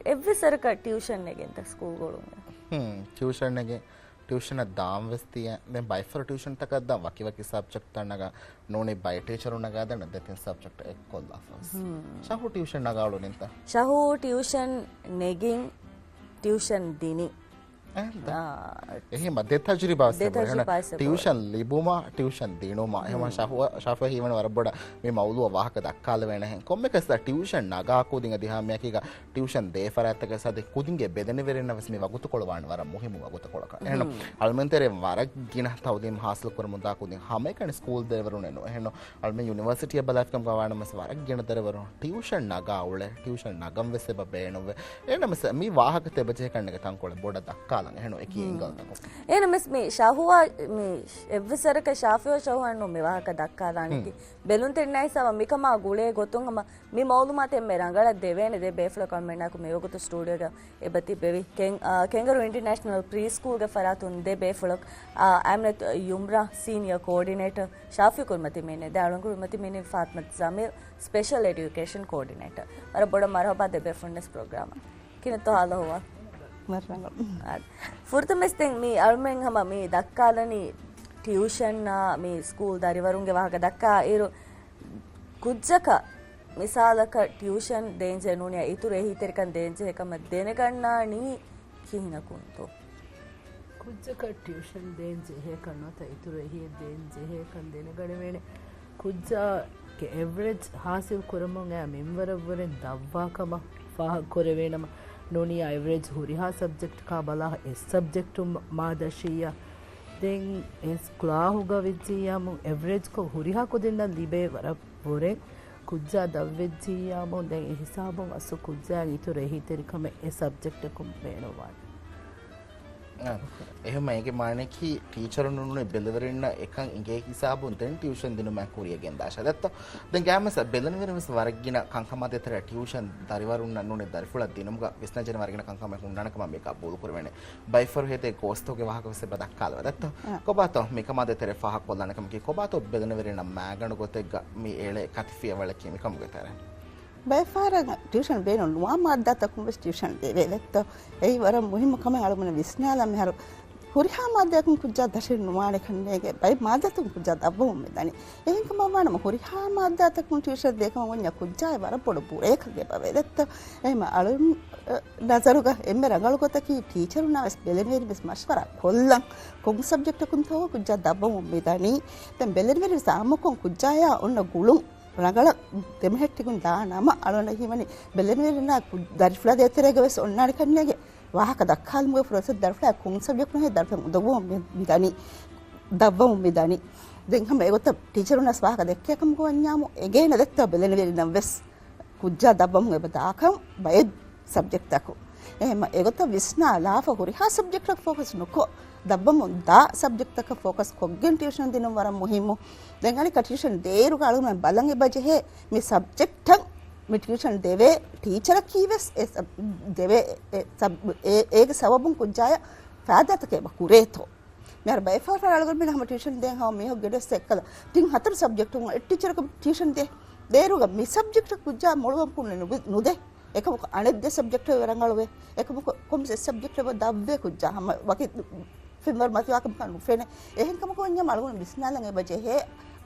එව්විසරක tuition එකෙන්ද school ගොළුන් tuition එකේ ටියුෂන් දාම් වෙස්තිය දැන් බයි ෆර් ටියුෂන් තක දාම් වකි වකි සබ්ජෙක්ට් තනග නෝනේ බයි ටීචර් උනගා දන්න දෙතින් සබ්ජෙක්ට් එක කොල්ලා ෆස් ශහු ටියුෂන් නගාවලු නින්ත ශහු ටියුෂන් නෙගින් ටියුෂන් දිනි එහෙම දෙතජරිබා ටියුෂන් ලිබුමා ටියුෂන් දිනුමා එහෙම ශාෆ හීවන වරබොඩ මේ මවුලුව වාහක දක්කාල වෙන හෙන් කොම්මකස් ටියුෂන් නගා කුදින් දිහා මේකීක ටියුෂන් දේෆරත්තක සද කුදින්ගේ බෙදෙන වෙරෙන්නවස් මේ වගුතු කොළවාන වර මුහිම වගුතු කොළක එහෙනම් අල්මන්තරේ වරක් ගින තවදීම් හාසල් කරමු දා කුදින් හැම එකන ස්කූල් දෙවරුනේ නෝ එහෙනම් අල්මන් යුනිවර්සිටි බලාස්කම් ගවාන මස් වරක් ගින දරවරු ටියුෂන් නගා උල ටියුෂන් නගම් වෙස්සේ බබේනොව එනමස් මේ වාහක තෙබජේ කන්නක තංකොළ බොඩ දක්කා එනමස් මේ ශහුවා මේ එව්වසරක ශාෆියෝ ශහුවන්නු මේ වාහක දක්කාලානිකි බෙලුන් තෙන්නයිසව මිකමා ගුලේ ගොතුන්ගම මේ මෞලුමාතෙ මේ රංගල දෙවේනේ දෙ බේෆ්ල කම්මෙන්නාකු මේ යොගතු ස්ටුඩියෝ එක එබති බෙවි කෙංගරු ඉන්ටර්නැෂනල් ප්‍රී ස්කූල් ගේ ෆරාතුන් දෙ බේෆ්ලක් ඇම්නත් යුම්රා සීනියර් කෝඩිනේටර් ශාෆි කුල්මති මේනේ දාලුන් කුල්මති මේනේ Fathimath Jameel special education coordinator අර බොඩ මරහබා දෙ බේෆ්ලනස් ප්‍රෝග්‍රෑම කිනතෝ හාල හුවා ෆුර්තමස්තෙන් මේ අල්මෙන් හම මේ දක්කාලනි ටියුෂන් මේ ස්කූල් දරිවරුන්ගේ වහක දක්කා ඒරු කුජ්ජක මිසාලක ටියුෂන් දේන්ජේ නුනිය ඉතුරු එහිතරිකන් දේන්ජේ එකම දෙනගන්නානි කිහිනකුන්තෝ කුජ්ජක ටියුෂන් දේන්ජේ හේකන්නත ඉතුරු එහි දේන්ජේ හේකන් දෙනගඩ වෙනේ කුජ්ජා ගේ එවරේජ් හාසිල් කරමුන් ඈ මෙම්වරවරෙන් දව්වාකම ෆාහ කරවෙනම नोनी एवरेज हुरिहा सब्जेक्ट का बला इस सब्जेक्ट मादशिया दें इस क्ला होगा विजिया मु एवरेज को हुरिहा को दिन लिबे वर बोरे कुज्जा दविजिया मु दें हिसाबों असु कुज्जा नीतु रही तरीका में इस सब्जेक्ट को मेनोवान එහෙම ඒකේ මානේ කි ටීචර් නුනුනේ බෙලවරින්න එකන් ඉගේ හිසාබුන් දෙන් ටියුෂන් දිනු මා කුරියගෙන් දාශා දත්ත දැන් ගෑමස බෙලනවිරමස් වරගින කංකමදේතර ටියුෂන් දරිවරුන්න නුනේ දරිෆුල දිනුමුග විස්නජන වරගින කංකම කුණනකම මේක බෝල් කරවෙනේ බයිෆර් හේතේ ගෝස්තෝගේ වහකවසේ බදක් කාලව දත්ත කොබාතෝ මේකමදේතර ෆහක් කොල්ලනකම කි කොබාතෝ බෙලනවිරන මෑගණු ගොතෙග්ග මේ ඒලේ කතිෆිය වල කි මේකම ගතර බයිෆාරග ටියුෂන් බේනො නුවා මාද්දාත කුඹස් ටියුෂන් දෙවේ ලෙත්ත ඒ වර මුහිම කම අලුමන විස්නාලා මෙහර හුරිහා මාද්දාකුන් කුජ්ජා දශින් නුවානේ කන්නේගේ බයි මාද්දාතුන් කුජ්ජා දබ්බුම් මෙදනි එහෙන් කම වනම හුරිහා මාද්දාතකුන් ටියුෂන් දෙකම වොන්න කුජ්ජා වර පොඩ පුරේක දෙපවේ ලෙත්ත එහෙම අලුම් නසරුග එම්මෙ රංගල කොතකි ටීචර් උනාස් බෙලෙනවේරි බස් මස්වර කොල්ලන් කොම් සබ්ජෙක්ට් කුන් තෝ කුජ්ජා දබ්බුම් මෙදනි දැන් බෙලෙනවේරි සාමකොන් කුජ්ජායා ඔන්න ගුළුම් රගල දෙමහෙට්ටිකුන් දානම අලවන හිමනි බෙලෙනවේරි දරිෆ්ලා දෙතරේ ගවස් ඔන්නාරි කන්නේගේ वाहक दक्खाल मुगे प्रोसेस दरफ्ला कुंग सब्जेक्ट में दरफ्ला दवो मिदानी दवो मिदानी दें हम एगो तब टीचर उनस वाहक देखे कम को अन्यामो एगेन देखता बेलेन वेरी नवस कुज्जा दबम मुगे बदाकम बय सब्जेक्ट तको एम एगो तब विस्ना लाफ होरी हा सब्जेक्ट तक फोकस नको दबम दा सब्जेक्ट तक फोकस कोगेन ट्यूशन दिनम वरा मुहिमो दें गाली ट्यूशन देरु कालु में बलंगे बजे है मे सब्जेक्ट මේ ටියුෂන් දෙවේ ටීචර් කීවස් දෙවේ ඒක සවබුන් කුජාය ෆාදතකේ බකුරේතෝ මෙර බයිෆාර අලගල් මෙන්න හැම ටියුෂන් දෙන් හැම මේ ගෙඩස් එක්කල තින් හතර සබ්ජෙක්ට් උන් ටීචර් ක ටියුෂන් දෙ දේරුග මේ සබ්ජෙක්ට් කුජා මොළවම් පුන්නේ නුදේ එකම අනෙද්ද සබ්ජෙක්ට් වරංගලවේ එකම කොම් සබ්ජෙක්ට් ව දව්වේ කුජා හැම වකි ෆිල්මර් මතිවාකම් කනු ෆෙනේ එහෙන් කම කොන්‍ය මලගුණ බිස්නාලන් ඒ බජේ හේ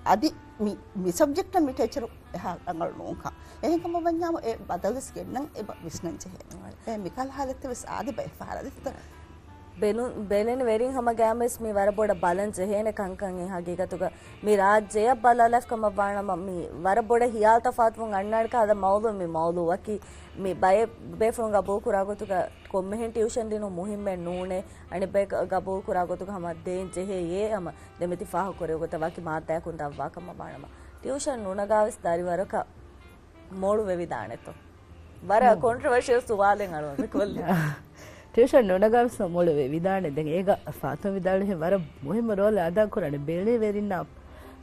අදි මේ සබ්ජෙක්ට් මේ ටීචර් එහා අංගල් නෝකා එහෙන් කම වඤ්ඤාම ඒ බදල්ස් ගෙන්නන් ඒ විස්නංච හේ ඒ මිකල් हालत වෙස් ආදි බයි ෆාරදිත बेलन वेरिंग हम गैमस मी वर बोड बालंस हेने कंकंग ए हकीकतुग मी राज्य बललफ कम बाण मम्मी वर बोड हियाल तफात वंग अन्नाड का अद मौलु मी मौलु वकी मी बय बे फ्रोंग गबो कुरागोतुग कोम्मेहन ट्यूशन दिनो मुहिम में नूने अनि बे गबो कुरागोतुग हम देन जे हे ये हम देमिति फाह कोरेगोत वकी माता कुंद वा कम बाण ट्यूशन नूनगावस दारिवरक मोडु वेविदानेतो वर कंट्रोवर्शियल सवालें अळव कोल्ले ट्यूशन नोनगाव समोल विधाने देंगे एगा फातो विधाने है वारा मुहिम रोल अदा करने बेले वेरिना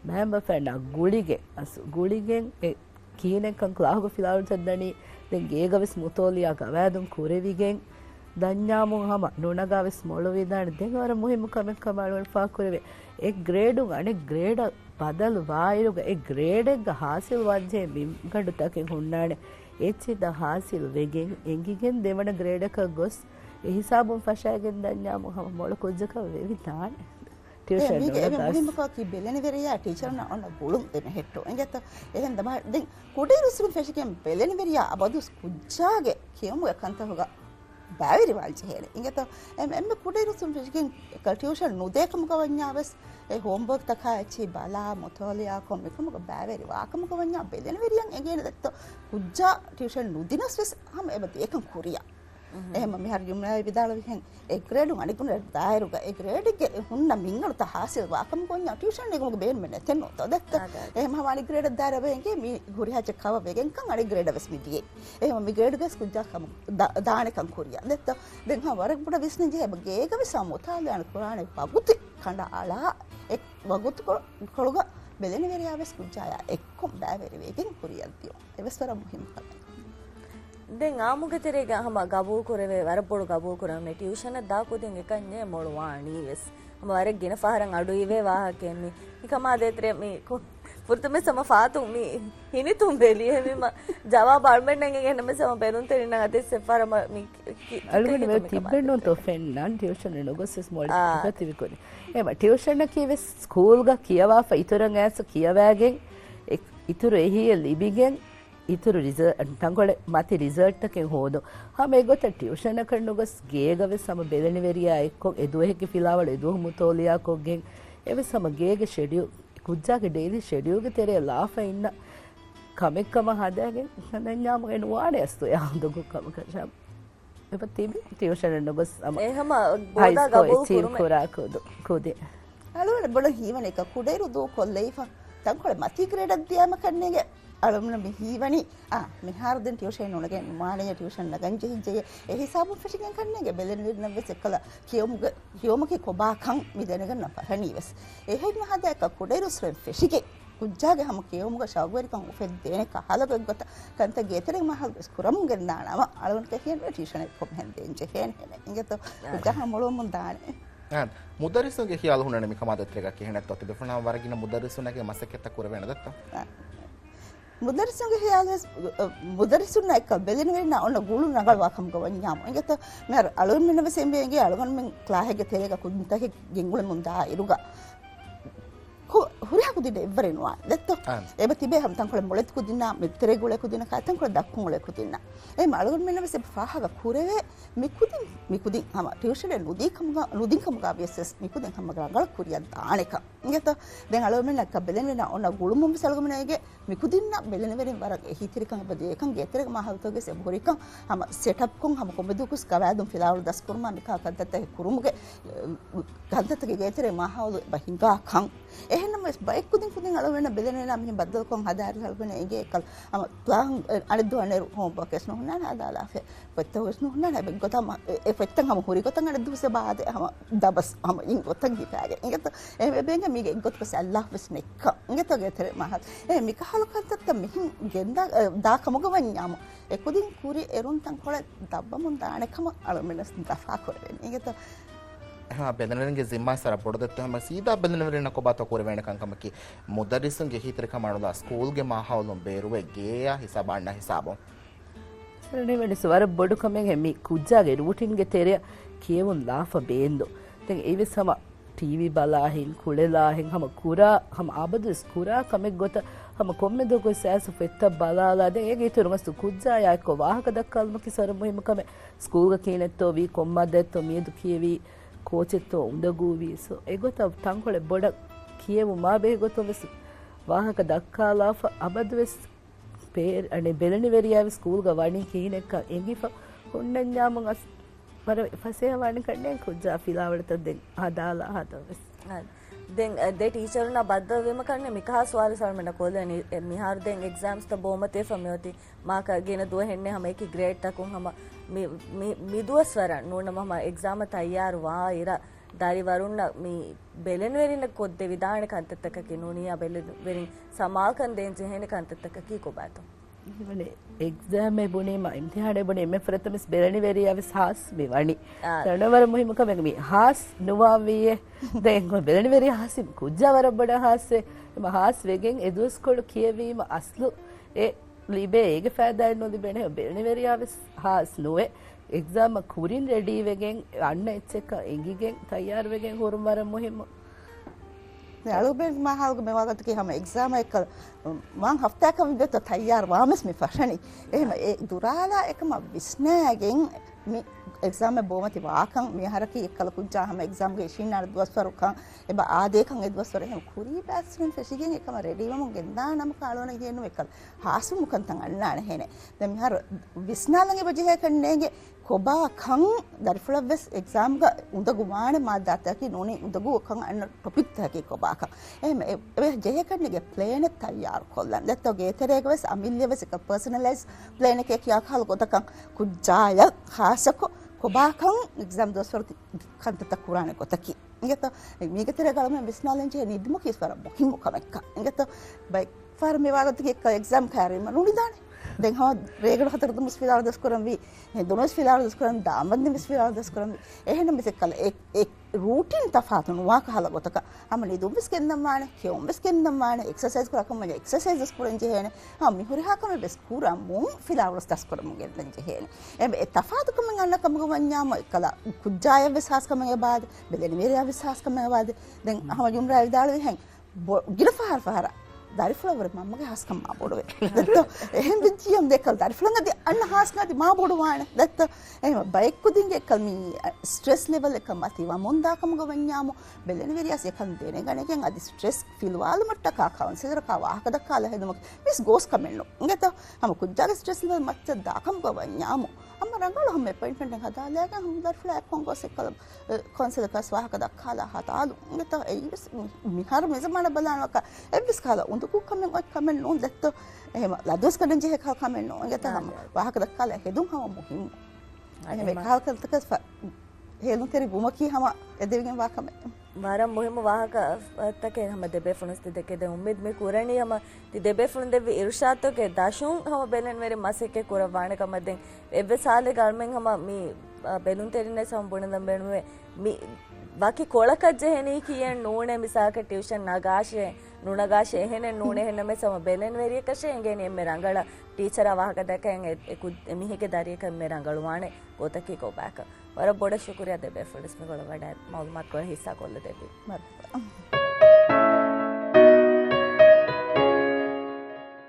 महम फैंडा गुड़ीगे कीने कं क्लाह फिलाल चंदनी देंगे एगा विस मुतोलिया का वैदम कुरेविगे दन्यामु हम नोनगाव स्मोल विधाने देंगे वारा मुहिम कमेंट कमाल फा कुरेवे एक ग्रेड अने ग्रेड बदल वायरुग एक ग्रेड हासिल वजे मिम गडु तके हुन्नाने ඒච්චිද හාසිල් වෙගෙන් එංගිගෙන් දෙවන ග්‍රේඩ් එක ගොස් ඒ හිසාබුන් ෆෂාගෙන් දන්නාම හම මොළ කොජ්ජක වෙවි තාන ටියුෂන් වල මුලින්ම කි බෙලෙන වෙරියා ටීචර් න ඔන්න බුලුම් දෙන හෙට්ටෝ එංගත එහෙන් දම දැන් කුඩේ රුසුම් ෆෂකෙන් බෙලෙන වෙරියා අබදුස් කුජ්ජාගේ කියමු එකන්ත හොග බෑවිරි වල්චි හේන ඉංගත එම්ම කුඩේ රුසුම් ෆෂකෙන් ටියුෂන් නුදේකම කවඤ්ඤාවස් ඒ හෝම්වර්ක් තකා ඇචි බලා මොතෝලියා කොම්මකම බෑවිරි වාකම කවඤ්ඤා බෙලෙන වෙරියන් එගෙන දත්ත කුජ්ජා ටියුෂන් නුදිනස් වෙස් හම එබ ඒකම් කුරියා එහෙම මෙහර යුම්නා විදාල විහෙන් ඒ ග්‍රේඩ් අනිකුන දායරුක ඒ ග්‍රේඩ් එක හුන්න මින්ගල තහාසිල් වාකම් කොන්නා ටියුෂන් එකම බේන් මෙන්න තෙන්නෝ තදත්ත එහෙම හමානි ග්‍රේඩ් දාරවෙන්ගේ මි හුරිහච කව වෙගෙන් කන් අනි ග්‍රේඩ් වෙස් මිදියේ එහෙම මි ග්‍රේඩ් ගස් කුජා කම දානකම් කුරියා දෙත්ත දෙන් හා වරක් පුඩ විස්නේ ජේ බගේක විසමෝතාලයන් කුරානේ පගුති කණ්ඩ ආලා එක් වගුතු කොළග බෙලෙන වෙරියාවස් කුජාය එක්කොම් බෑවෙරි වෙගෙන් කුරියන්තියෝ එවස්වර මුහිම් කම දැන් ආමුගතරේ ගහම ගබූල් කරවේ වරපොඩු ගබූල් කරන්නේ ටියුෂන් එක දාකුදින් එකන්නේ මොළවාණී වෙස් හම වරක් ගෙන ෆහරන් අඩු ඉවේ වාහකෙන් මේ නිකමා දෙතරේ මේ පුරුතම සම ෆාතු මේ හිනිතුම් බෙලිය මෙම ජවාබ අල්මෙන් නංගෙ ගෙනම සම බෙරුන් තෙරින අතේ සෙෆාරම මේ අලුගන මේ තිබෙන්නෝ තෝ ෆෙන්නන් ටියුෂන් එක නොගොස් මොල් ප්‍රතිවිකොනේ එම ටියුෂන් එක කීවේ ස්කූල් ගා කියවා ෆයිතරන් ඇස් කියවාගෙන් ඉතුරු එහි ලිබිගෙන් ඉතුරු රිසල්ට් තංගොල මති රිසල්ට් එකෙන් හොදෝ හැම ඒගොත ටියුෂන් එක කරනගොස් ගේගවෙ සම බෙලෙන වෙරියා එක්ක එදුවෙහි ෆිලාවල එදුව මුතෝලියා කොගෙන් එවෙ සම ගේගේ ෂෙඩියුල් කුජ්ජාගේ ඩේලි ෂෙඩියුල් ගේ තෙරේ ලාෆ ඉන්න කමෙක්කම හදාගෙන නන්නාම ගෙන වාඩේ අස්තු යාඳුක කම කරා එප තිබි ටියුෂන් එක නොගොස් අම එහෙම බෝදා ගබූල් කරුම කරා කොදේ අලුවල බල හීවන එක කුඩේරු දෝ කොල්ලේෆා තංකොල මති ග්‍රේඩ් දියාම කන්නේගේ අලුමන මිහිවනි මිහාරදෙන් ටියුෂන් උනගේ මානේ ටියුෂන් නගංජි හිජේ ඒ හිසාබු ෆිෂිගෙන් කන්නේගේ බෙලෙන වෙන වෙස් එකල කියමුගේ කොබාකම් මිදෙනගන්න පහණීවස් එහෙත් මහදයක කුඩේරුස්රෙන් ෆිෂිගේ කුජ්ජාගේ හැම කියමුගේ ශාගවරිකම් උෆෙත් දෙන කහලගෙන් ගත කන්ත ගේතරේ මහල් ස්කුරම් ගෙන්නානම අලුන් කහියන් ටියුෂන් එක කොහෙන් දෙන්ජේ හේන ඉංගත කුජ්ජා මොළොම් දානේ මුදරිසුගේ හියාල හුනනේ මිකමාදත් එක කියහෙනත් ඔත දෙපුණා වරගින මුදරිසුනගේ මසකෙත කුර වෙන දත්තා මුදරිසුගේ හියාලස් මුදරිසුන එක බෙලෙන වෙන්න ඔන්න ගුළු නගල් වාකම් ගවන්යාම ඉංගත මෙර අලුන් මෙන්න වෙසෙම්බේගේ අලුන් මෙන් ක්ලාහෙගේ තේරේක කුන්තගේ ගෙංගුල මුන්දා ඉරුගා හුරියා කුදින එවරෙනවා දැත්තෝ එබ තිබේ හම් තංකොල මොලෙත් කුදිනා මෙතරේ ගුලේ කුදින කාතංකොල දක්කුන් ගුලේ කුදිනා ඒ මලුන් මෙන්න වෙසෙ ෆාහග කුරේ මිකුදින් හම ටියුෂන් නුදිකම් ගාවියස් මිකුදින් හම ගාගල කුරියන් දානෙක ඉංගත දැන් අලුන් මෙන්න එක බෙලෙන වෙන ඔන්න ගුළු මුම් සලගමනේගේ මිකුදින්න බෙලෙන වෙරින් වර හිතිරිකම් බදී එකන් ගෙතරක මහල්තෝගේ සෙබුරිකම් හම සෙටප් කොන් හම කොබදුකුස් කවැදුම් ෆිලාවල් දස් කුරුමා මිකා කද්දත කුරුමුගේ කද්දතගේ ගෙතරේ මහවල බහිංගා කම් එහෙනම් බයික් කුදින් අලුවෙන බෙදෙන වෙන මින් බද්දල් කොන් හදාරි හල්පන ඒගේ එකල් අම ප්ලාන් අනදුවනේ හෝම්වර්ක් එස් නොහුනා නාදාලා ෆෙ පත්තවස් නොහුනා හැබැයි ගොතම ඒ පත්තන් හම හුරි ගොතන් අර දුස බාදේ හම දබස් හම ඉන් ගොතන් ගිතාගේ ඉංගත ඒ බෙන්ග මිගේ ගොත පස අල්ලාහ් වස්නෙක් ඉංගත ගෙතර මහල් ඒ මිකහල කත්තත් මිහින් ගෙන්දා දා කමගවන්යාම ඒ කුදින් කුරි එරුන් තන් කොල දබ්බමුන් දානකම අලුමනස් දෆා කරගෙන ඉංගත ಬೆದನರಿಗೆ ಜಿಮ್ಮಾ ಸರ ಪೊಡದತ್ತ ಹಮ ಸೀದಾ ಬೆದನವರಿನ ಕೊಬಾತ ಕೊರವೇಣ ಕಂಕಮಕಿ ಮುದರಿಸಂಗೆ ಹಿತರಕ ಮಾಡಲ ಸ್ಕೂಲ್ಗೆ ಮಾಹೌಲು ಬೇರುವೆ ಗೇಯ ಹಿಸಾಬಣ್ಣ ಹಿಸಾಬು ಸರಣಿ ವೆಡಿಸ ವರ ಬೊಡು ಕಮೆಗೆ ಹೆಮ್ಮಿ ಕುಜ್ಜಾಗೆ ರೂಟಿನ್ಗೆ ತೆರೆ ಕೇವನ್ ಲಾಫ ಬೇಂದು ತೆಂಗೆ ಏವಿಸ್ ಹಮ ಟಿವಿ ಬಲಾ ಹಿನ್ ಕುಳೆಲಾ ಹಿಂಗ್ ಹಮ ಕುರಾ ಹಮ ಆಬದು ಸ್ಕುರಾ ಕಮೆಗೆ ಗೊತ್ತ ಹಮ ಕೊಮ್ಮೆ ದೊಗೊ ಸ್ಯಾಸ ಫೆತ್ತ ಬಲಾಲ ದೆ ಏಗೆ ಇತುರುಮಸ್ತು ಕುಜ್ಜಾ ಯಾಕೋ ವಾಹಕ ದಕ್ಕಲ್ಮಕಿ ಸರ ಮುಹಿಮ ಕಮೆ ಸ್ಕೂಲ್ಗೆ ಕೇನೆತ್ತೋ ವಿ ಕೊಮ್ಮದೆತ್ತೋ ಮೀದು ಕಿಯವಿ ಕೋಚೆತ್ತೋ ಉಂಡಗೂವಿ ಸೊ ಎಗೊತ್ತ ತಂಕೊಳೆ ಬೊಡ ಕಿಯವು ಮಾ ಬೇ ಗೊತ್ತವೆಸ್ ವಾಹಕ ದಕ್ಕಾಲಾಫ ಅಬದ್ವೆಸ್ ಪೇರ್ ಅಣೆ ಬೆಲನಿ ವೆರಿಯಾವಿ ಸ್ಕೂಲ್ಗ ವಾಣಿ ಕೀನೆಕ್ಕ ಎಂಗಿಫ ಹುಣ್ಣಂಜಾಮಂಗ್ ಅಸ್ ಮರ ಫಸೇ ವಾಣಿ ಕಣ್ಣೆ ಕುಜ್ಜಾ ಫಿಲಾವಳತದ್ದೆ ಹದಾಲ ಹದವೆಸ್ දැන් දේ ටීචර්න බද්ද වෙම කන්නේ මිකහ සවාල සල්මන කොලනි මිහාර දැන් එක්සෑම්ස් ත බොමතේ ෆමියෝති මාක ගෙන දුව හෙන්නේ හැම එකි ග්‍රේඩ් තකුන් හැම මිදුවස්වර නෝනම හැම එක්සාම තයාර වා ඉර ධරිවරුන්න මේ බෙලෙන වෙරින කොද්දේ විදාන කන්තත්තක කිනෝනියා බෙලෙන වෙරින් සමාකන් දෙන් ජෙහෙන කන්තත්තක කී කොබාතෝ ඉවනේ එක්සෑම් මේ බොනේ මා ඉම්තිහානේ බොනේ එමෙ ප්‍රථමස් බෙලනි වෙරියාවිස් හාස් මෙවණි රණවර මුහිම කමෙක මේ හාස් නුවාවියේ දැන් බෙලනි වෙරියා හාසි කුජ්ජවර බඩ හාස්සේ එම හාස් වෙගෙන් එදුස් කොළ කියවීම අස්ලු ඒ ලිබේ ඒගේ ෆෑදායි නොලිබෙන බෙල්නි වෙරියාවෙස් හාස් නොවේ එක්සාම කුරින් රෙඩී වෙගෙන් අන්න එච්චක එංගිගෙන් තයාර් වෙගෙන් හොරුම් වර මුහිම අලුබෙන් මහල්ග මෙවාගතක හැම එක්සාම එක මං හෆ්තාක විදිහට තයාර් වාමස් මේ ෆෂනි එහෙම ඒ දුරාලා එකම විස්නෑගෙන් මේ එක්සාම බොමති වාකන් මේ හරකි එක්කල කුජා හැම එක්සාම් ගේ ශිනාර දවස්වරුකන් එබ ආදේකන් ඒ දවස්වර එහෙම කුරි බැස්රින් ෆෙෂිගෙන් එකම රෙඩි වම ගෙන්දා නම කාලෝන කියනු එකල් හාසු මුකන් තන් අන්නාන හෙනේ දැන් මෙහර විස්නාලගේ බජේ කන්නේගේ කොබා කං දර්ෆලවස් එක්සාම් ಗ උඳගු මාන මාදාතකි නෝනේ උඳගු කං අන්න ටොපික් තකි කොබා කං එහෙම ඒ ජය කන්නේගේ ප්ලේන් එක තයාර් කොල්ලන් දැත්තෝගේ තරේකවස් අමිල්‍යවස් එක පර්සනලයිස් ප්ලේන් එක කියා කල් ගොතකං කුජාය ખાසකො කොබා කං එක්සාම් දොස්වර කන්තත කුරානේ කොතකි ඉගත මේකතර ගලම විස්නාලෙන්ජේ නිද්ම කිස්වර මොහිමු කමක්ක ඉගත බයි ෆාර මේ වාගතක එක්සාම් කාරේ මනුනිදානේ දැන් හා රේගල හතරද මුස්ෆිලාර දස් කරන් වි දුනස් ෆිලාර දස් කරන් දාමන්ද මුස්ෆිලාර දස් කරන් එහෙනම් මෙසෙක් කල ඒ රූටින් තෆාතුන් වාකහල ගොතක අමලි දුම්ස් කෙන්නම් මානේ කියොම්ස් කෙන්නම් මානේ එක්සර්සයිස් කරකම මගේ එක්සර්සයිස් කරන් ජෙහෙන මි හොරි හකම බස් කුරා මුම් ෆිලාර දස් කරන් ගෙන් ජෙහෙන ඒ තෆාතුකම ගන්න කම ගවන්යාම කල කුජාය විශ්වාස කම ගේ බාද බෙලෙන මේරියා විශ්වාස කම වාද දැන් අහම ජුම්රා විදාල වෙහෙන් ගිල ෆහර දරිෆලවර මම්මගේ හස්කම් මා බොඩුවේ දත්ත එහෙම විදියම් දෙකල් දරිෆලංගදී අන්න හාස්නාදී මා බොඩුවාන දත්ත එහෙම බයික් කුදින්ගේ එකල් මී ස්ට්‍රෙස් ලෙවල් එක මතිවා මොන්දාකම ගවන්යාම බෙලෙන වෙරියස් එකන් දෙන ගණකෙන් අදි ස්ට්‍රෙස් ෆිල් වාල මට්ට කා කවුන්සිලර් කා වාහක දක්කාල හෙදමක් මිස් ගෝස් කමෙන්නු ඉංගත හම කුජ්ජාගේ ස්ට්‍රෙස් ලෙවල් මච්ච දාකම ගවන්යාම අම්ම රංගල හැම අපොයින්ට්මන්ට් එක හදාලාගෙන හම් දරිෆලා කොංගෝස් එකල කවුන්සිලර් කස් වාහක දක්කාලා හතාලු ඉංගත ඒ මිහාර මෙසමන බලනක එබ්ස් කාලා උන්දු කමෙන් ඔය කමෙන් නෝ දැත්ත එහෙම ලදොස් කඩන් ජේ කා කමෙන් නෝ ඉංගත හම වාහක දක්කාලා හෙදුම් හම මුහිම් එහෙම කාල්කල්තක හෙලුන් තෙරි බුමකී හම එදෙවිගෙන් වාකම ಮಾರಂ ಮುಹಿಮ ವಾಹಕ ತಕ್ಕೆ ಹಮ ದೆಬೆ ಫುಣಸ್ತಿ ದಕ್ಕೆ ದೆ ಉಮ್ಮಿದ್ ಮೆ ಕುರಣಿ ಹಮ ತಿ ದೆಬೆ ಫುಣ ದೆವಿ ಇರ್ಷಾತ್ ಕೆ ದಾಶುಂ ಹಮ ಬೆಲನ್ ವೆರೆ ಮಸೆಕೆ ಕುರ ವಾಣೆ ಕಮದೆಂ ಎವ್ವೆ ಸಾಲೆ ಗಾರ್ಮೆಂ ಹಮ ಮಿ ಬೆಲುನ್ ತೆರಿನೆ ಸಂ ಬುಣದಂ ಬೆಣುವೆ ಮಿ ಬಾಕಿ ಕೊಳಕಜ್ಜೆ ಹೆನಿ ಕಿಯನ್ ನೂಣೆ ಮಿಸಾಕ ಟ್ಯೂಷನ್ ನಗಾಶೆ ನುಣಗಾಶೆ ಹೆನೆ ನೂಣೆ ಹೆನೆ ಮೆ ಸಮ ಬೆಲನ್ ವೆರಿ ಕಶೆ ಎಂಗೆ ನೆ ಮೆ ರಂಗಳ ಟೀಚರ್ ವಾಹಕ ದಕ್ಕೆ ಎಕು ಮಿಹಿಕೆ ದಾರಿಯ ಕ ಮೆ ರಂಗಳು ವಾಣೆ ಕೋತಕಿ ಗೋ ಬ್ಯಾಕ್ ವರ ಬೋಡ ಶುಕ್ರಿಯಾ ದೆಬೆ ಫುಣಸ್ ಮೆ ಗೊಳ ವಡ ಮಾಲೂಮಾತ್ ಕೊಳ ಹಿಸ್ಸಾ ಕೊಲ್ಲ ದೆಬಿ